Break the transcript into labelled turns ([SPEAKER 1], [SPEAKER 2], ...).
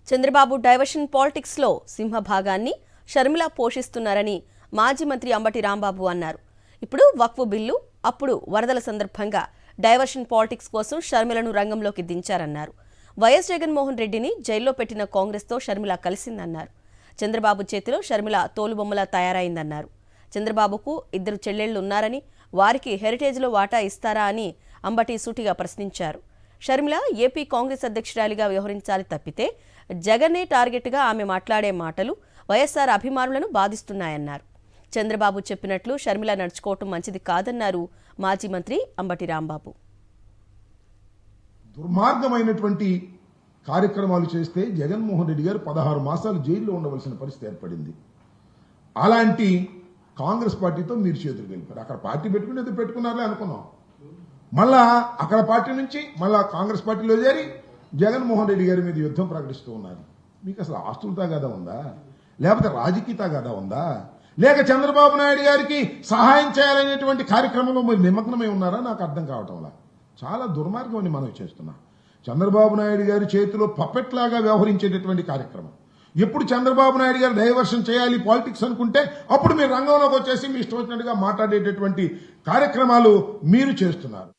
[SPEAKER 1] Chandrababu diversion politics లో సింహభాగాన్ని షర్మిల పోషిస్తున్నారని మాజీ మంత్రి అంబటి రాంబాబు అన్నారు. ఇప్పుడు వక్ఫ్ బిల్లు, అప్పుడు వరదల సందర్భంగా డైవర్షన్ పాలిటిక్స్ కోసం షర్మిలను రంగంలోకి దించారన్నారు. వైఎస్ జగన్మోహన్ రెడ్డిని జైల్లో పెట్టిన కాంగ్రెస్తో షర్మిల కలిసిందన్నారు. చంద్రబాబు చేతిలో షర్మిల తోలుబొమ్మలా తయారైందన్నారు. చంద్రబాబుకు 2 చెల్లెళ్లు ఉన్నారని, వారికి హెరిటేజ్లో వాటా ఇస్తారా అని అంబటి సూటిగా ప్రశ్నించారు. షర్మిల ఏపీ కాంగ్రెస్ అధ్యక్షురాలిగా వ్యవహరించాలి తప్పితే జగన్నే టార్గెట్గా ఆమె మాట్లాడే మాటలు వైఎస్ఆర్ అభిమానులను బాధిస్తున్నాయన్నారు. చంద్రబాబు చెప్పినట్లు షర్మిల నడుచుకోవటం మంచిది కాదన్నారు మాజీ మంత్రి అంబటి రాంబాబు.
[SPEAKER 2] దుర్మార్గమైనటువంటి కార్యక్రమాలు చేస్తే జగన్మోహన్ రెడ్డి గారు 16 మాసాలు జైల్లో ఉండవలసిన పరిస్థితి ఏర్పడింది. అలాంటి కాంగ్రెస్ పార్టీతో మీరు చేతులు కలిపారు. అక్కడ పార్టీ పెట్టుకునేది పెట్టుకున్నారులే అనుకున్నాం. మళ్ళా అక్కడ పార్టీ నుంచి మళ్ళా కాంగ్రెస్ పార్టీలో చేరి జగన్మోహన్ రెడ్డి గారి మీద యుద్ధం ప్రకటిస్తూ ఉన్నారు. మీకు అసలు ఆస్తుల తగాదా ఉందా, లేకపోతే రాజకీయ తగాదా ఉందా, లేక చంద్రబాబు నాయుడు గారికి సహాయం చేయాలనేటువంటి కార్యక్రమంలో మీరు నిమగ్నమై ఉన్నారా? నాకు అర్థం కావటంలా. చాలా దుర్మార్గం అని మనం చేస్తున్నా. చంద్రబాబు నాయుడు గారి చేతిలో పప్పెట్ లాగా వ్యవహరించేటటువంటి కార్యక్రమం. ఎప్పుడు చంద్రబాబు నాయుడు గారు డైవర్షన్ చేయాలి పాలిటిక్స్ అనుకుంటే అప్పుడు మీరు రంగంలోకి వచ్చేసి మీ ఇష్టం వచ్చినట్టుగా మాట్లాడేటటువంటి కార్యక్రమాలు మీరు చేస్తున్నారు.